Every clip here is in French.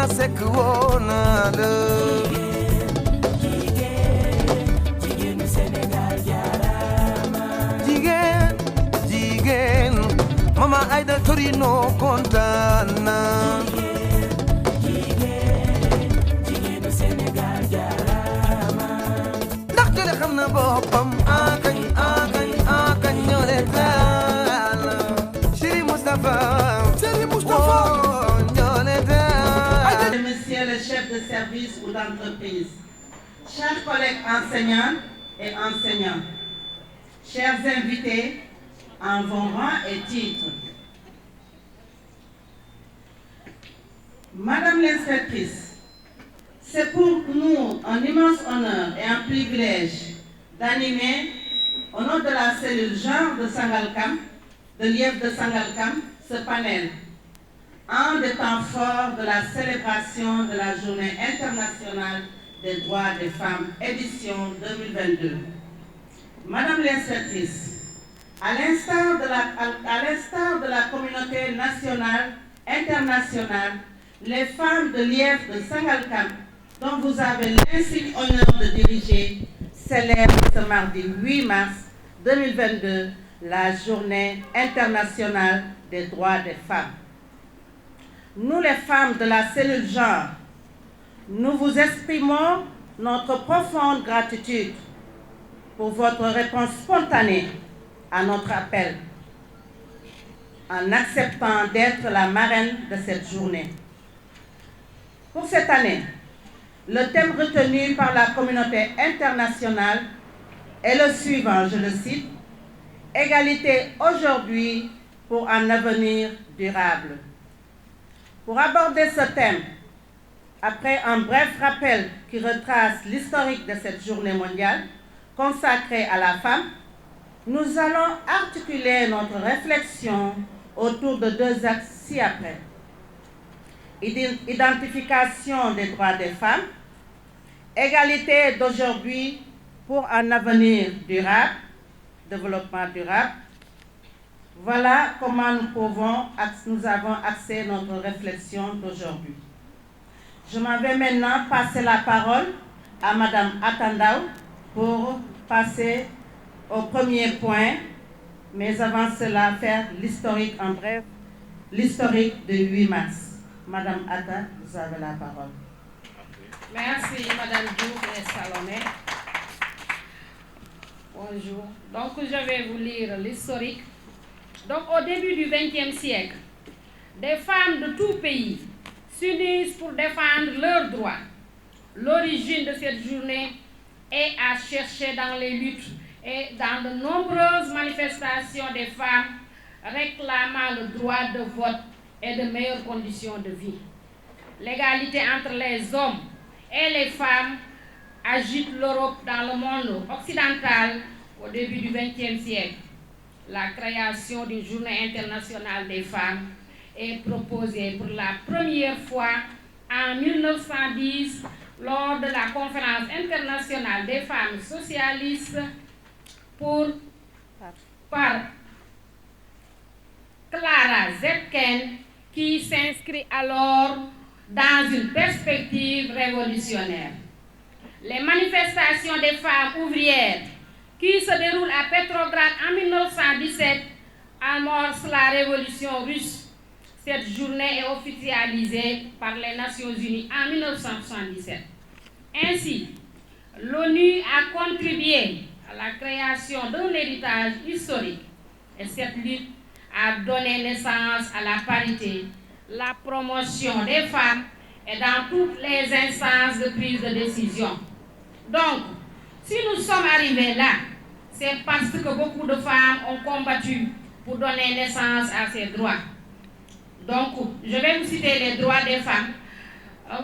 Soxna Seck woo naa la jigéenu Sénégal jaaraama jigéen Mama Aïda Torino kontaan na jigéenu Sénégal jaaraama ndax jële xam na boppam akañ ñoo leen taal Chéri Moustapha Monsieur le chef de service ou d'entreprise, chers collègues enseignants et enseignants, chers invités en vos rangs et titres, Madame l'inspectrice, c'est pour nous un immense honneur et un privilège d'animer, au nom de la cellule genre de Sangalkam, de l'IEF de Sangalkam, ce panel. Un des temps forts de la célébration de la Journée internationale des droits des femmes, édition 2022. Madame l'inspectrice, à l'instar de la communauté nationale, internationale, les femmes de l'IEF de Sangalkam, dont vous avez l'insigne honneur de diriger, célèbrent ce mardi 8 mars 2022 la Journée internationale des droits des femmes. Nous, les femmes de la cellule genre, nous vous exprimons notre profonde gratitude pour votre réponse spontanée à notre appel, en acceptant d'être la marraine de cette journée. Pour cette année, le thème retenu par la communauté internationale est le suivant, je le cite, « Égalité aujourd'hui pour un avenir durable ». Pour aborder ce thème, après un bref rappel qui retrace l'historique de cette journée mondiale consacrée à la femme, nous allons articuler notre réflexion autour de deux axes ci-après. Identification des droits des femmes, égalité d'aujourd'hui pour un avenir durable, développement durable. Voilà comment nous avons axé notre réflexion d'aujourd'hui. Je m'en vais maintenant passer la parole à Madame Atandao pour passer au premier point, mais avant cela, faire l'historique en bref, l'historique du 8 mars. Madame Atta, vous avez la parole. Merci Madame Diouf et Salomé. Bonjour. Donc je vais vous lire l'historique. Donc au début du XXe siècle, des femmes de tout pays s'unissent pour défendre leurs droits. L'origine de cette journée est à chercher dans les luttes et dans de nombreuses manifestations des femmes réclamant le droit de vote et de meilleures conditions de vie. L'égalité entre les hommes et les femmes agite l'Europe dans le monde occidental au début du XXe siècle. La création d'une journée internationale des femmes est proposée pour la première fois en 1910 lors de la conférence internationale des femmes socialistes par Clara Zetkin, qui s'inscrit alors dans une perspective révolutionnaire. Les manifestations des femmes ouvrières qui se déroulent à Petrograd en 1917 amorcent la révolution russe. Cette journée est officialisée par les Nations Unies en 1977. Ainsi, l'ONU a contribué à la création d'un héritage historique et cette lutte a donné naissance à la parité, la promotion des femmes et dans toutes les instances de prise de décision. Donc, si nous sommes arrivés là, c'est parce que beaucoup de femmes ont combattu pour donner naissance à ces droits. Donc, je vais vous citer les droits des femmes,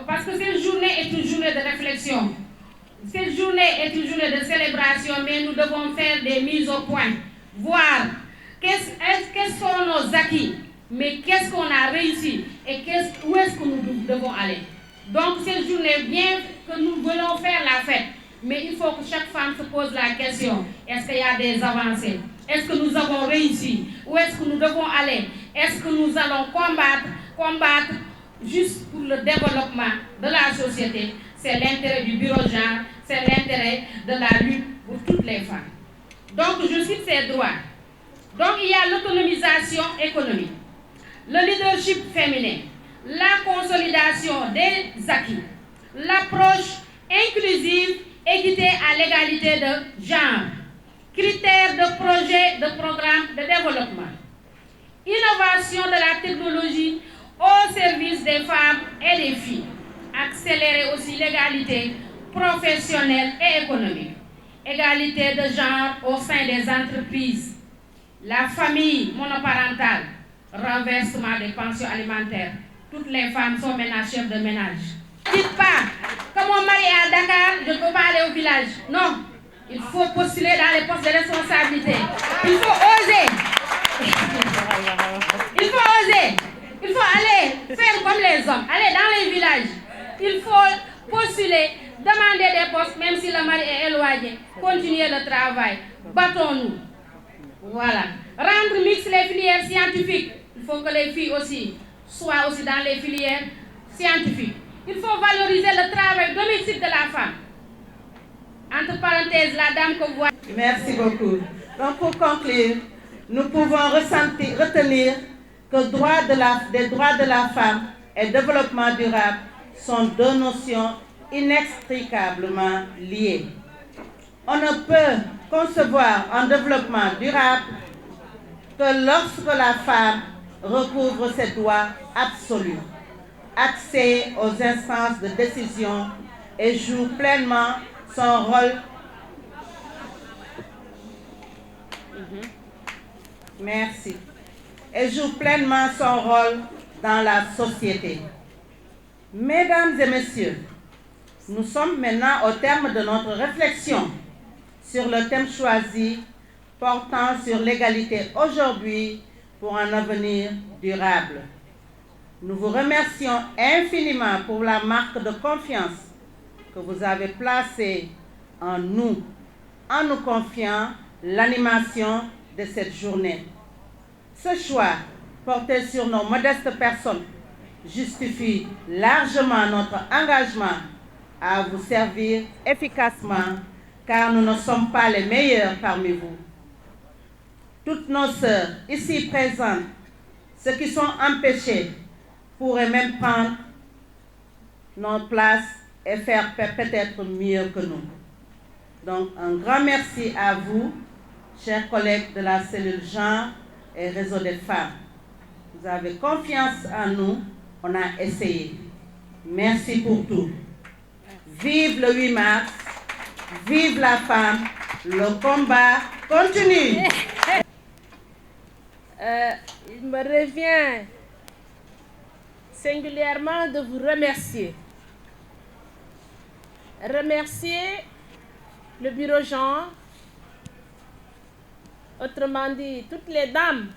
parce que cette journée est une journée de réflexion. Cette journée est une journée de célébration, mais nous devons faire des mises au point, voir quels sont nos acquis, mais qu'est-ce qu'on a réussi et où est-ce que nous devons aller. Donc, cette journée, bien que nous voulons faire la fête, mais il faut que chaque femme se pose la question, est-ce qu'il y a des avancées? Est-ce que nous avons réussi? Où est-ce que nous devons aller? Est-ce que nous allons combattre juste pour le développement de la société, c'est l'intérêt du bureau genre, c'est l'intérêt de la lutte pour toutes les femmes. Donc je cite ces droits. Donc il y a l'autonomisation économique, le leadership féminin, la consolidation des acquis, l'approche inclusive, équité à l'égalité de genre, critères de projet, de programme de développement, innovation de la technologie au service des femmes et des filles, accélérer aussi l'égalité professionnelle et économique, égalité de genre au sein des entreprises, la famille monoparentale, renversement des pensions alimentaires. Toutes les femmes sont maintenant chefs de ménage. Dites pas, comme mon mari est à Dakar, je ne peux pas aller au village. Non, il faut postuler dans les postes de responsabilité. Il faut oser. Il faut oser. Il faut aller faire comme les hommes, aller dans les villages. Il faut postuler, demander des postes, même si le mari est éloigné. Continuer le travail. Battons-nous. Voilà. Rendre mixtes les filières scientifiques. Il faut que les filles aussi soient aussi dans les filières scientifiques. Il faut valoriser le travail domestique de la femme. Entre parenthèses, la dame que vous voyez. Merci beaucoup. Donc pour conclure, nous pouvons retenir que des droits de la femme et développement durable sont deux notions inextricablement liées. On ne peut concevoir un développement durable que lorsque la femme recouvre ses droits absolus, accès aux instances de décision et joue pleinement son rôle. Merci. Et joue pleinement son rôle dans la société. Mesdames et messieurs, nous sommes maintenant au terme de notre réflexion sur le thème choisi portant sur l'égalité aujourd'hui pour un avenir durable. Nous vous remercions infiniment pour la marque de confiance que vous avez placée en nous confiant l'animation de cette journée. Ce choix, porté sur nos modestes personnes, justifie largement notre engagement à vous servir efficacement, car nous ne sommes pas les meilleurs parmi vous. Toutes nos sœurs ici présentes, ceux qui sont empêchés, pourraient même prendre notre place et faire peut-être mieux que nous. Donc, un grand merci à vous, chers collègues de la cellule genre et réseau des femmes. Vous avez confiance en nous, on a essayé. Merci pour tout. Vive le 8 mars, vive la femme, le combat continue. Il me revient singulièrement de vous remercier. Remercier le bureau genre, autrement dit, toutes les dames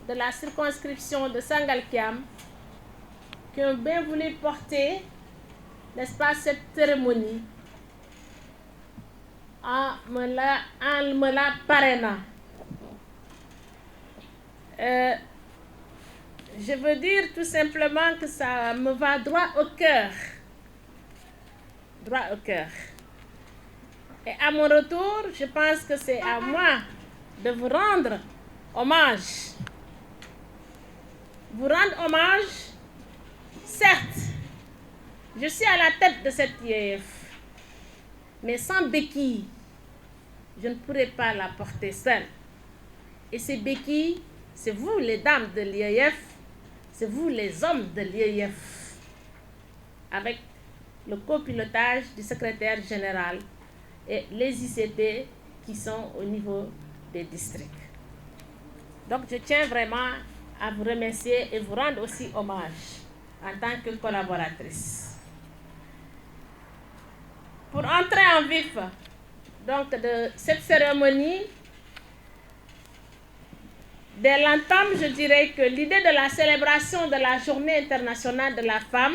de la circonscription de Sangalkam qui ont bien voulu porter, n'est-ce pas, cette cérémonie en me la parrainant. Je veux dire tout simplement que ça me va droit au cœur. Droit au cœur. Et à mon retour, je pense que c'est à moi de vous rendre hommage. Vous rendre hommage, certes, je suis à la tête de cette IEF, mais sans béquille, je ne pourrais pas la porter seule. Et ces béquilles, c'est vous les dames de l'IEF, c'est vous les hommes de l'IEF, avec le copilotage du secrétaire général et les ICT qui sont au niveau des districts. Donc je tiens vraiment à vous remercier et vous rendre aussi hommage en tant que collaboratrice. Pour entrer en vif donc, de cette cérémonie, dès l'entame, je dirais que l'idée de la célébration de la Journée internationale de la femme,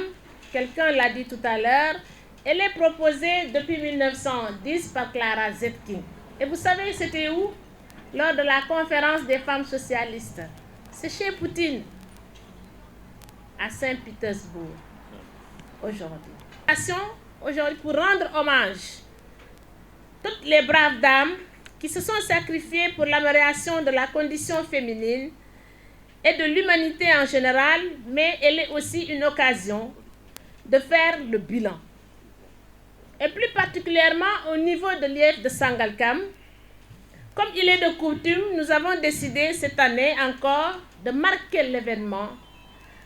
quelqu'un l'a dit tout à l'heure, elle est proposée depuis 1910 par Clara Zetkin. Et vous savez, c'était où? Lors de la conférence des femmes socialistes. C'est chez Poutine. à Saint-Pétersbourg aujourd'hui. Aujourd'hui, pour rendre hommage à toutes les braves dames qui se sont sacrifiées pour l'amélioration de la condition féminine et de l'humanité en général, mais elle est aussi une occasion de faire le bilan. Et plus particulièrement au niveau de l'IEF de Sangalkam, comme il est de coutume, nous avons décidé cette année encore de marquer l'événement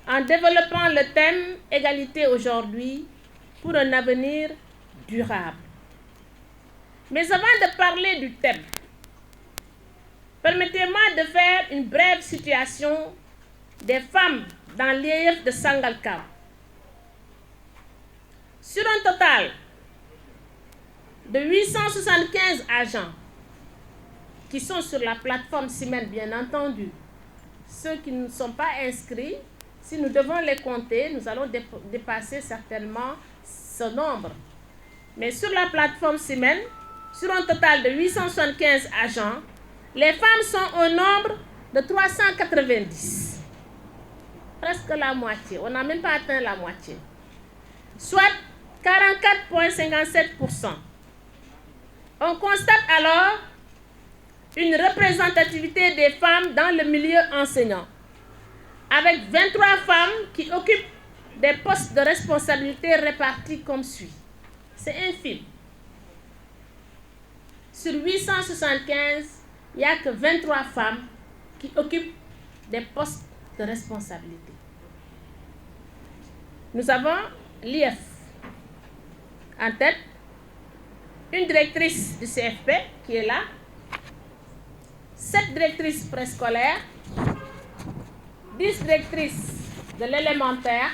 en développant le thème « Égalité aujourd'hui pour un avenir durable ». Mais avant de parler du thème, permettez-moi de faire une brève situation des femmes dans l'IEF de Sangalkam. Sur un total de 875 agents qui sont sur la plateforme Simen, bien entendu, ceux qui ne sont pas inscrits, si nous devons les compter, nous allons dépasser certainement ce nombre. Mais sur la plateforme Simen, sur un total de 875 agents, les femmes sont au nombre de 390. Presque la moitié. On n'a même pas atteint la moitié. Soit 44,57%. On constate alors une représentativité des femmes dans le milieu enseignant, avec 23 femmes qui occupent des postes de responsabilité répartis comme suit. C'est infime. Sur 875, il n'y a que 23 femmes qui occupent des postes de responsabilité. Nous avons l'IEF en tête, une directrice du CFP qui est là, 7 directrices préscolaires, 10 directrices de l'élémentaire,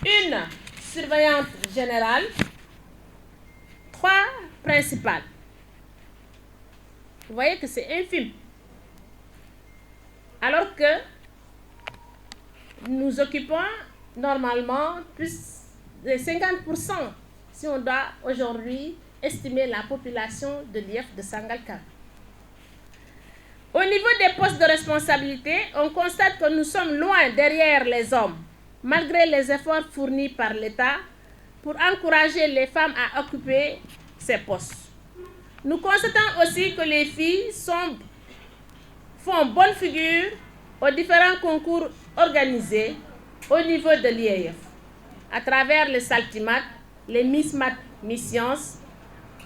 une surveillante générale, 3 principales. Vous voyez que c'est infime. Alors que nous occupons normalement plus de 50% si on doit aujourd'hui estimer la population de l'IEF de Sangalkam. Au niveau des postes de responsabilité, on constate que nous sommes loin derrière les hommes, malgré les efforts fournis par l'État pour encourager les femmes à occuper ces postes. Nous constatons aussi que les filles font bonne figure aux différents concours organisés au niveau de l'IEF, à travers les Saltimat, les Miss Math, Miss Sciences,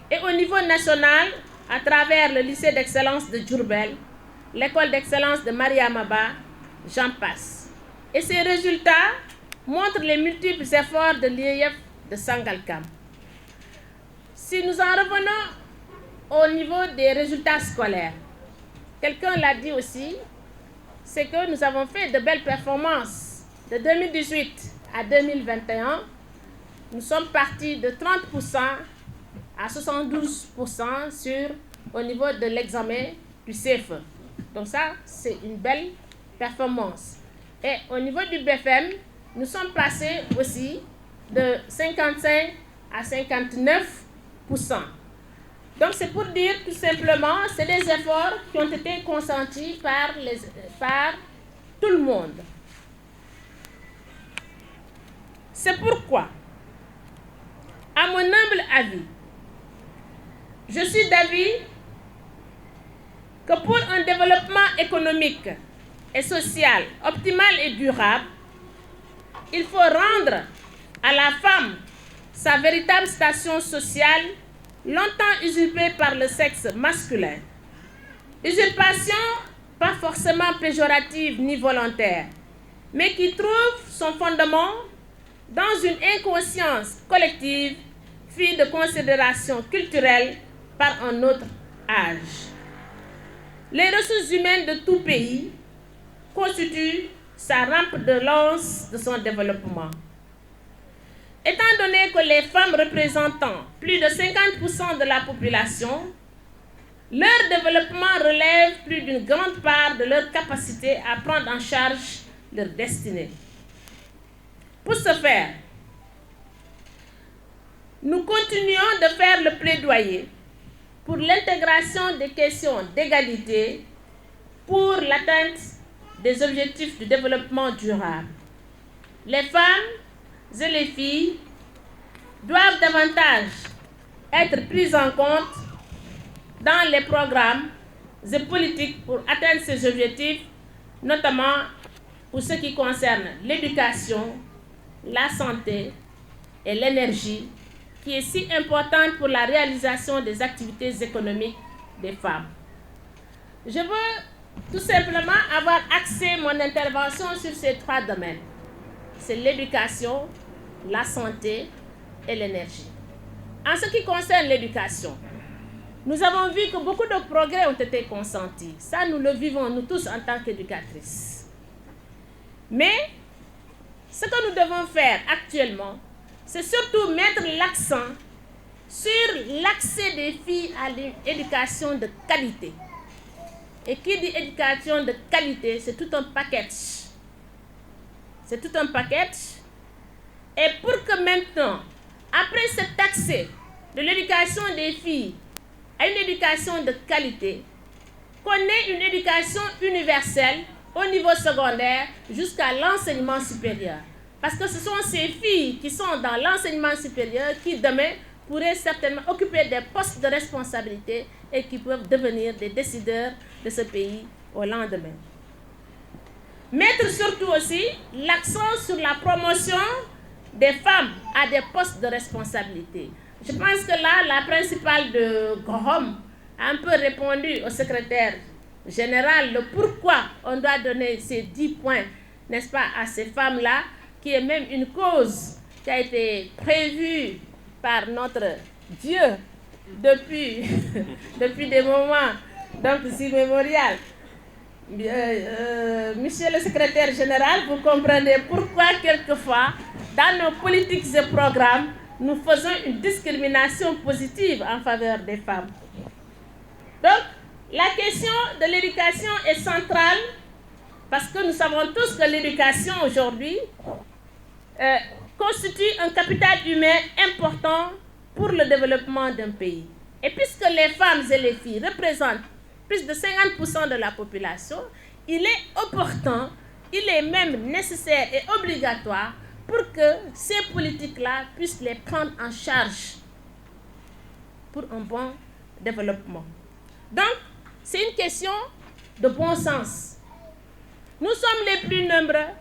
et au niveau national, à travers le lycée d'excellence de Djourbel, l'école d'excellence de Mariamaba, j'en passe. Et ces résultats montrent les multiples efforts de l'IEF de Sangalkam. Si nous en revenons au niveau des résultats scolaires, quelqu'un l'a dit aussi, c'est que nous avons fait de belles performances. De 2018 à 2021, nous sommes partis de 30% à 72% au niveau de l'examen du CFE. Donc ça, c'est une belle performance. Et au niveau du BFM, nous sommes passés aussi de 55 à 59%. Donc c'est pour dire tout simplement, c'est des efforts qui ont été consentis par tout le monde. C'est pourquoi, à mon humble avis, je suis d'avis que pour un développement économique et social optimal et durable, il faut rendre à la femme sa véritable station sociale longtemps usurpée par le sexe masculin. Usurpation pas forcément péjorative ni volontaire, mais qui trouve son fondement dans une inconscience collective, fille de considération culturelle par un autre âge. Les ressources humaines de tout pays constituent sa rampe de lance de son développement. Étant donné que les femmes représentant plus de 50% de la population, leur développement relève plus d'une grande part de leur capacité à prendre en charge leur destinée. Pour ce faire, nous continuons de faire le plaidoyer pour l'intégration des questions d'égalité pour l'atteinte des objectifs du développement durable. Les femmes et les filles doivent davantage être prises en compte dans les programmes et politiques pour atteindre ces objectifs, notamment pour ce qui concerne l'éducation, la santé et l'énergie, qui est si importante pour la réalisation des activités économiques des femmes. Je veux tout simplement avoir axé mon intervention sur ces 3 domaines. C'est l'éducation, la santé et l'énergie. En ce qui concerne l'éducation, nous avons vu que beaucoup de progrès ont été consentis. Ça, nous le vivons, nous tous, en tant qu'éducatrices. Mais, ce que nous devons faire actuellement, c'est surtout mettre l'accent sur l'accès des filles à l'éducation de qualité. Et qui dit éducation de qualité, c'est tout un package. C'est tout un package. Et pour que maintenant, après cet accès de l'éducation des filles à une éducation de qualité, qu'on ait une éducation universelle au niveau secondaire jusqu'à l'enseignement supérieur. Parce que ce sont ces filles qui sont dans l'enseignement supérieur qui demain pourraient certainement occuper des postes de responsabilité et qui peuvent devenir des décideurs de ce pays au lendemain. Mettre surtout aussi l'accent sur la promotion des femmes à des postes de responsabilité. Je pense que là, la principale de Grohom a un peu répondu au secrétaire général le pourquoi on doit donner ces 10 points, n'est-ce pas, à ces femmes-là, qui est même une cause qui a été prévue par notre Dieu depuis des moments donc immémoriaux. Monsieur le secrétaire général, vous comprenez pourquoi quelquefois, dans nos politiques et programmes, nous faisons une discrimination positive en faveur des femmes. Donc, la question de l'éducation est centrale parce que nous savons tous que l'éducation aujourd'hui constitue un capital humain important pour le développement d'un pays. Et puisque les femmes et les filles représentent plus de 50% de la population, il est opportun, il est même nécessaire et obligatoire pour que ces politiques-là puissent les prendre en charge pour un bon développement. Donc, c'est une question de bon sens. Nous sommes les plus nombreux.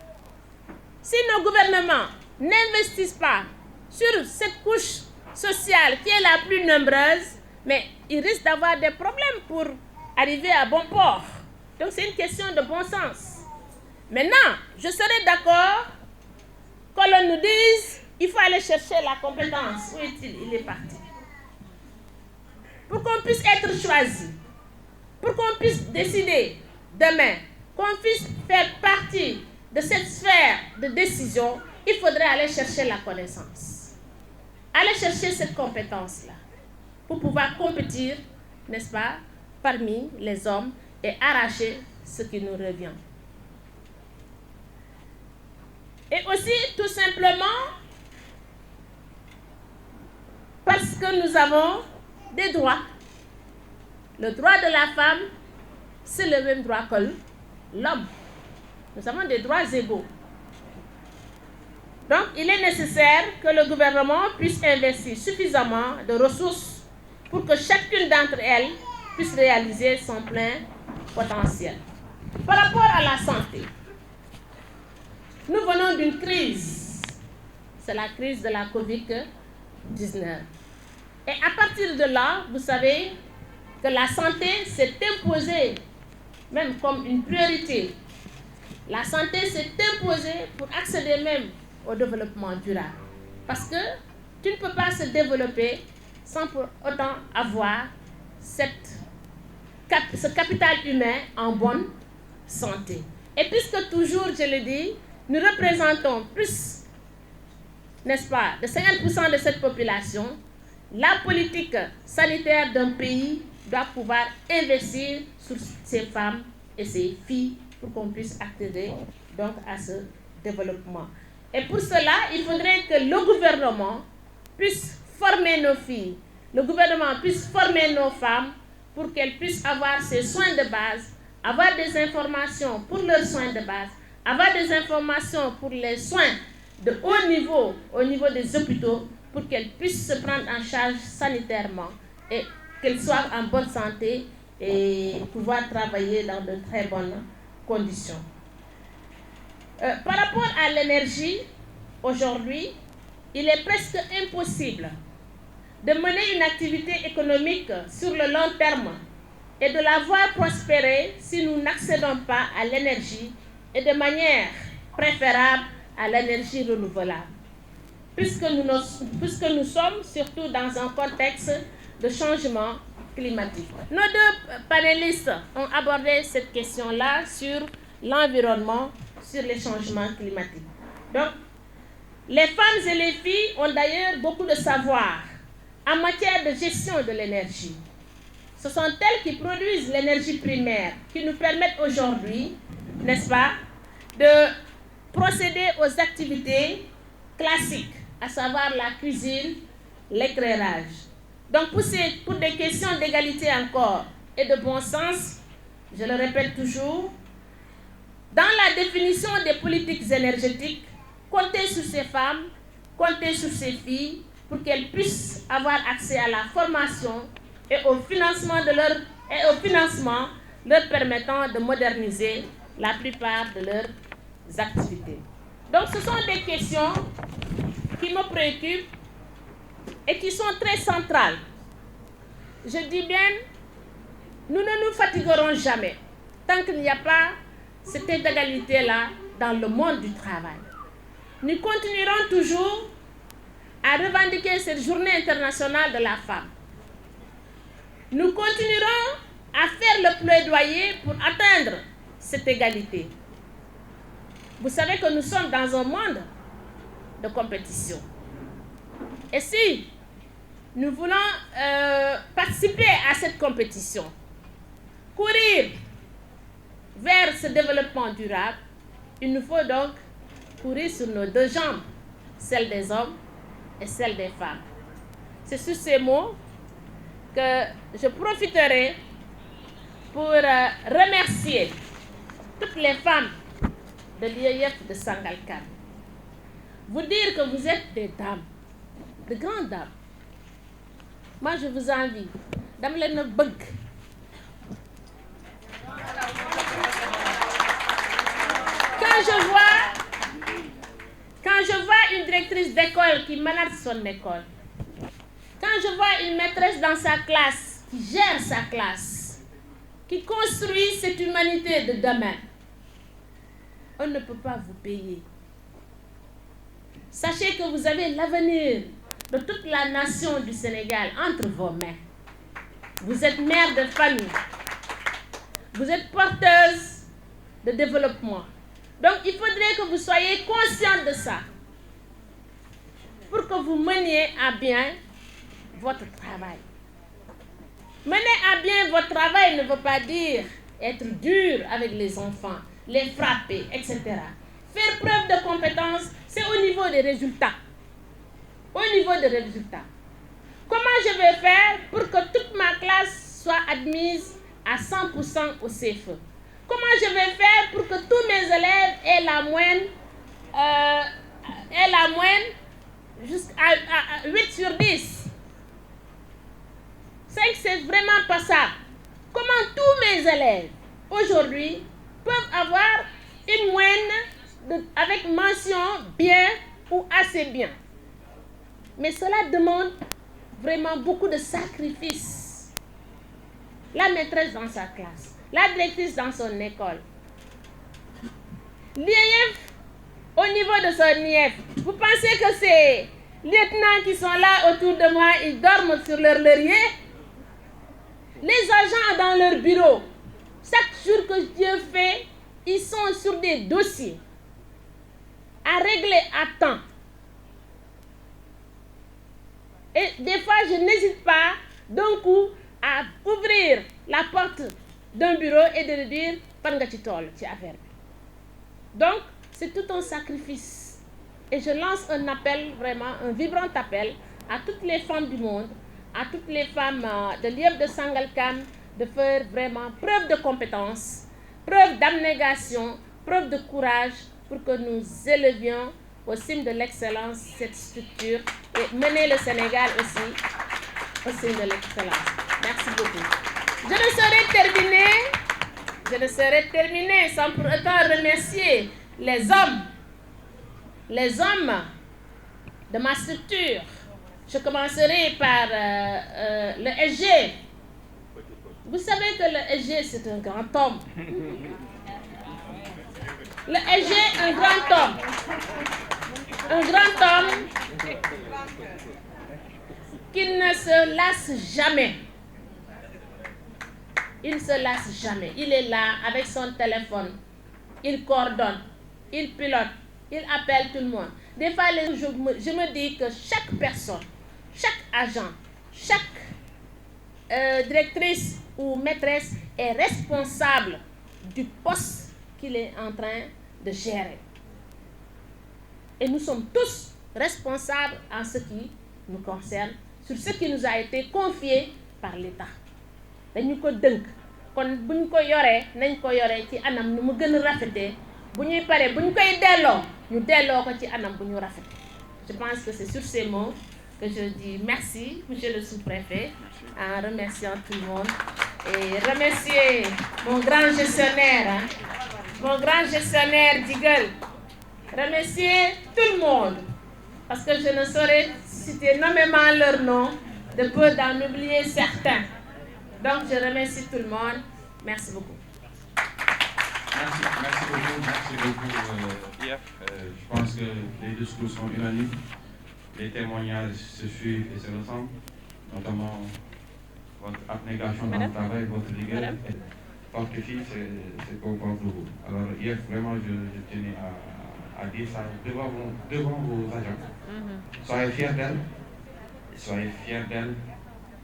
Si nos gouvernements n'investissent pas sur cette couche sociale qui est la plus nombreuse, mais ils risquent d'avoir des problèmes pour arriver à bon port. Donc c'est une question de bon sens. Maintenant, je serais d'accord que l'on nous dise il faut aller chercher la compétence. Où est-il? Il est parti. Pour qu'on puisse être choisi, pour qu'on puisse décider demain, qu'on puisse faire partie de cette sphère de décision, il faudrait aller chercher la connaissance. Aller chercher cette compétence-là pour pouvoir compétir, n'est-ce pas, parmi les hommes et arracher ce qui nous revient. Et aussi, tout simplement, parce que nous avons des droits. Le droit de la femme, c'est le même droit que l'homme. Nous avons des droits égaux. Donc, il est nécessaire que le gouvernement puisse investir suffisamment de ressources pour que chacune d'entre elles puisse réaliser son plein potentiel. Par rapport à la santé, nous venons d'une crise. C'est la crise de la COVID-19. Et à partir de là, vous savez que la santé s'est imposée même comme une priorité. La santé s'est imposée pour accéder même au développement durable. Parce que tu ne peux pas se développer sans pour autant avoir ce capital humain en bonne santé. Et puisque toujours, je le dis, nous représentons plus, n'est-ce pas, de 50% de cette population, la politique sanitaire d'un pays doit pouvoir investir sur ces femmes et ces filles pour qu'on puisse accéder donc à ce développement. Et pour cela, il faudrait que le gouvernement puisse former nos filles, le gouvernement puisse former nos femmes pour qu'elles puissent avoir ces soins de base avoir des informations pour leurs soins de base, avoir des informations pour les soins de haut niveau au niveau des hôpitaux pour qu'elles puissent se prendre en charge sanitairement et qu'elles soient en bonne santé et pouvoir travailler dans de très bonnes conditions. Par rapport à l'énergie, aujourd'hui, il est presque impossible de mener une activité économique sur le long terme et de la voir prospérer si nous n'accédons pas à l'énergie et de manière préférable à l'énergie renouvelable, puisque nous sommes surtout dans un contexte de changement climatique. Nos deux panélistes ont abordé cette question-là sur l'environnement, sur les changements climatiques. Donc, les femmes et les filles ont d'ailleurs beaucoup de savoir en matière de gestion de l'énergie. Ce sont elles qui produisent l'énergie primaire qui nous permettent aujourd'hui, n'est-ce pas, de procéder aux activités classiques, à savoir la cuisine, l'éclairage. Donc pour des questions d'égalité encore et de bon sens, je le répète toujours, dans la définition des politiques énergétiques, comptez sur ces femmes, comptez sur ces filles pour qu'elles puissent avoir accès à la formation et au financement leur permettant de moderniser la plupart de leurs activités. Donc ce sont des questions qui me préoccupent et qui sont très centrales. Je dis bien, nous ne nous fatiguerons jamais tant qu'il n'y a pas cette égalité-là dans le monde du travail. Nous continuerons toujours à revendiquer cette journée internationale de la femme. Nous continuerons à faire le plaidoyer pour atteindre cette égalité. Vous savez que nous sommes dans un monde de compétition. Et si nous voulons participer à cette compétition, courir vers ce développement durable, il nous faut donc courir sur nos deux jambes, celle des hommes et celle des femmes. C'est sur ces mots que je profiterai pour remercier toutes les femmes de l'IEF de Sangalkam. Vous dire que vous êtes des dames, de grandes dames. Moi, je vous envie. Dame leen bëgg. Quand je vois une directrice d'école qui manage son école, quand je vois une maîtresse dans sa classe, qui gère sa classe, qui construit cette humanité de demain, on ne peut pas vous payer. Sachez que vous avez l'avenir de toute la nation du Sénégal entre vos mains. Vous êtes mère de famille. Vous êtes porteuse de développement. Donc il faudrait que vous soyez consciente de ça pour que vous meniez à bien votre travail. Mener à bien votre travail ne veut pas dire être dur avec les enfants, les frapper, etc. Faire preuve de compétence, c'est au niveau des résultats. Au niveau des résultats. Comment je vais faire pour que toute ma classe soit admise à 100% au CFE? Comment je vais faire pour que tous mes élèves aient la moyenne jusqu'à 8 sur 10? 5, c'est vraiment pas ça. Comment tous mes élèves, aujourd'hui, peuvent avoir une moyenne avec mention bien ou assez bien? Mais cela demande vraiment beaucoup de sacrifices. La maîtresse dans sa classe, la directrice dans son école. L'IEF, au niveau de son IEF, vous pensez que ces lieutenants qui sont là autour de moi, ils dorment sur leur laurier? Les agents dans leur bureau, chaque jour que Dieu fait, ils sont sur des dossiers à régler à temps. Et des fois, je n'hésite pas d'un coup à ouvrir la porte d'un bureau et de lui dire donc, c'est tout un sacrifice. Et je lance un appel, vraiment un vibrant appel à toutes les femmes du monde, à toutes les femmes de l'IEF de Sangalkam, de faire vraiment preuve de compétence preuve d'abnégation, preuve de courage pour que nous élevions au cime de l'excellence cette structure et mener le Sénégal aussi au cime de l'excellence. Merci beaucoup. Je ne saurais terminer sans pour autant remercier les hommes de ma structure. Je commencerai par le SG. Vous savez que le SG, c'est un grand homme. Le SG, un grand homme. Un grand homme qui ne se lasse jamais. Il ne se lasse jamais. Il est là avec son téléphone. Il coordonne. Il pilote. Il appelle tout le monde. Des fois, je me dis que chaque personne, chaque agent, chaque directrice ou maîtresse est responsable du poste qu'il est en train de gérer. Et nous sommes tous responsables en ce qui nous concerne, sur ce qui nous a été confié par l'État. Dañu ko dënk kon buñ ko yoree nañ ko yoree ci anam nu mu gën a rafetee bu ñuy paree bu ñu koy delloo ñu delloo ko ci anam bu ñu rafetee. Je pense que c'est sur ces mots que je dis merci, monsieur le sous-préfet, en remerciant tout le monde et remercier mon grand gestionnaire, mon grand gestionnaire Diggle. Remercier tout le monde parce que je ne saurais citer nommément leur nom de peur d'en oublier certains. Donc je remercie tout le monde. Merci beaucoup. Merci beaucoup, IF. Je pense que les discours sont unanimes. Les témoignages se suivent et se ressemblent, notamment votre abnégation dans le travail, votre rigueur. Fortifie, c'est pour vous. Alors, IF, vraiment, je tenais à dire ça devant vos agents. Soyez fiers d'elle. Soyez fiers d'elle.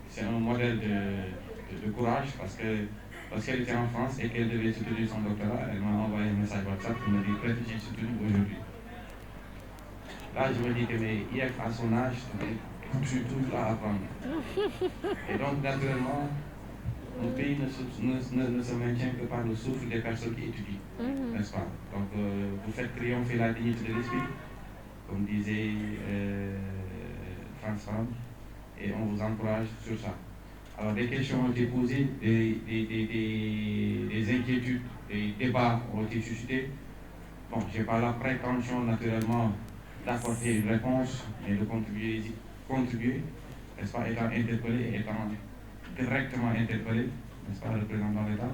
C'est un modèle de courage parce qu'elle était en France et qu'elle devait soutenir son doctorat. Elle m'a envoyé un message WhatsApp pour me dire que j'ai soutenu aujourd'hui. Là, je me dis que mes IF à son âge, je suis toujours à apprendre. Et donc, naturellement, mon pays ne se maintient que par le souffle des personnes qui étudient, n'est-ce pas? Donc, vous faites triompher la dignité de l'esprit, comme disait Frantz Fanon, et on vous encourage sur ça. Alors, des questions ont été posées, des inquiétudes, des débats ont été suscités. Bon, je n'ai pas la prétention, naturellement, d'apporter une réponse, mais de contribuer, n'est-ce pas, étant interpellé, étant directement interpellé, n'est-ce pas, le président de l'État,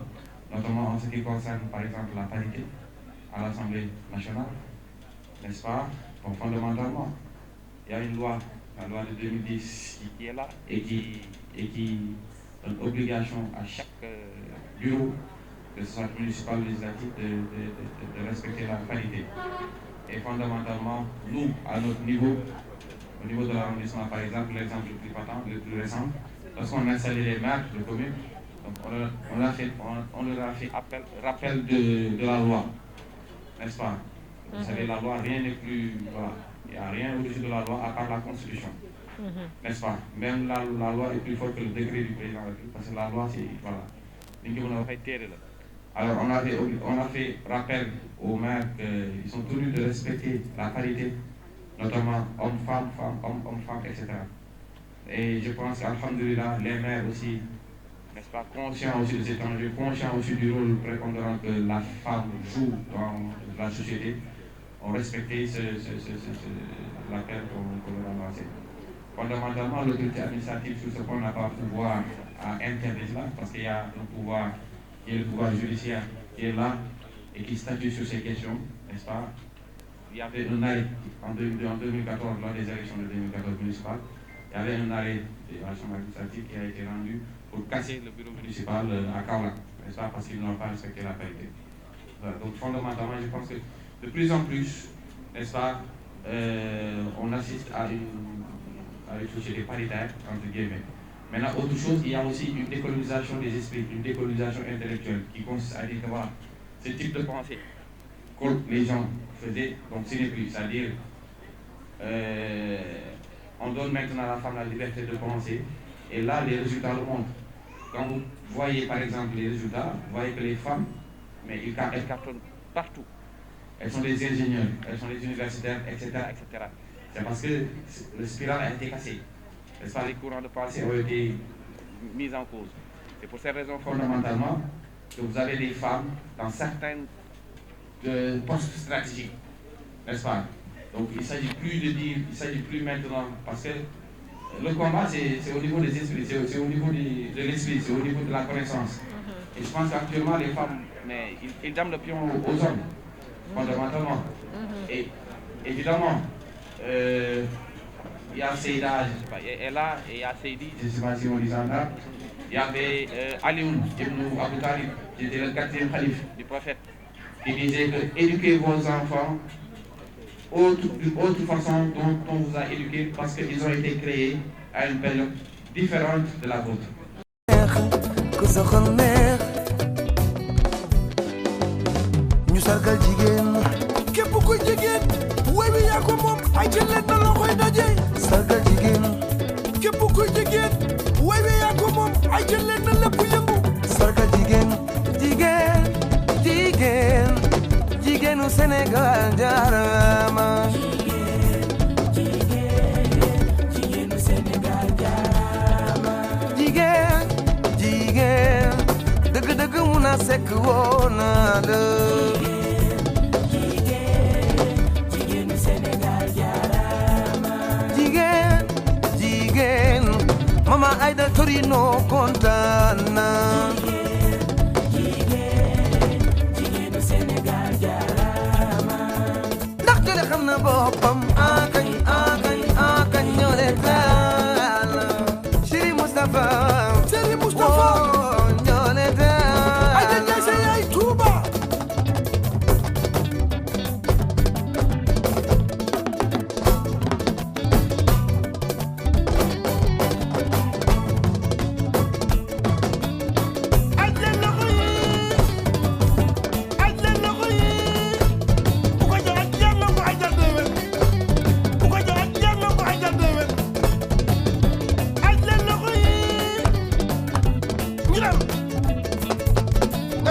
notamment en ce qui concerne, par exemple, la parité à l'Assemblée nationale, n'est-ce pas? Donc, fondamentalement, il y a une loi, la loi de 2010, qui est là et qui donne obligation à chaque bureau, que ce soit municipal ou législatif, de respecter la parité. Et fondamentalement, nous, à notre niveau, au niveau de l'arrondissement, par exemple, l'exemple le plus patent, le plus récent, lorsqu'on a installé les maires de communes, on leur a fait rappel de la loi, n'est-ce pas? Vous savez, la loi, rien n'est plus, voilà, il n'y a rien au-dessus de la loi à part la Constitution, n'est-ce pas? Même la loi est plus forte que le décret du président de la République, parce que la loi, c'est, voilà, alors on a fait rappel aux maires qu'ils sont tenus de respecter la parité, notamment hommes-femmes, hommes-femmes, etc. Et je pense qu'alhamdoulilah, les maires aussi, n'est-ce pas, conscients aussi de cet enjeu, conscients aussi du rôle prépondérant que la femme joue dans la société, ont respecté l'appel qu'on leur a lancé. Fondamentalement, l'autorité administrative, sur ce point, n'a pas pouvoir à interdire cela, parce qu'il y a un pouvoir qui est le pouvoir judiciaire qui est là et qui statue sur ces questions, n'est-ce pas? Il y avait un arrêt en 2014, lors des élections de 2014 municipales, il y avait un arrêt de la Chambre administrative qui a été rendu pour casser le bureau municipal à Kaolack, n'est-ce pas? Parce qu'ils n'ont pas respecté la parité. Voilà. Donc fondamentalement, je pense que de plus en plus, n'est-ce pas, on assiste à une société paritaire, entre guillemets. Maintenant, autre chose, il y a aussi une décolonisation des esprits, une décolonisation intellectuelle qui consiste à dire que voilà, ce type de pensée que les gens faisaient, donc ce n'est plus, c'est-à-dire on donne maintenant à la femme la liberté de penser, et là les résultats le montrent. Quand vous voyez par exemple les résultats, vous voyez que les femmes mais elles cartonnent partout. Elles sont des ingénieurs, elles sont des universitaires, etc. etc. C'est parce que le spirale a été cassé. N'est-ce pas, les courants de pensée ont été mis en cause. C'est pour ces raisons fondamentalement que vous avez des femmes dans certains postes stratégiques, n'est-ce pas? Donc il ne s'agit plus de dire, il ne s'agit plus maintenant, parce que le combat c'est au niveau des esprits, c'est au niveau de l'esprit, c'est au niveau de la connaissance. Et je pense qu'actuellement les femmes, mais ils donnent le pion aux hommes, fondamentalement. Et évidemment, il y a Seyda, elle est là, et il y a Seydi, je ne sais pas si on dit ça là. Il y avait Alioun Ibn Abu Talib, qui était le 4e calife du prophète, qui disait que éduquez vos enfants autre façon dont on vous a éduqué, parce qu'ils ont été créés à une période différente de la vôtre. ñu sargal jigéen képp kuy jigéen way wi yaa ko moom ay jëleen na loo koy dajee sargal jigéen képp kuy jigéen way wi yaa ko moom ay jëleen na lépp yëngu sargal jigéen jigéen jigéen jigéenu Sénégal jaarama jigéenu Sénégal jaarama jigéen jigéen dëgg-dëgg mun a sekk woo naa la jigéenu Sénégal jaarama jigéen jigéen Mama Aïda Torino kontaan na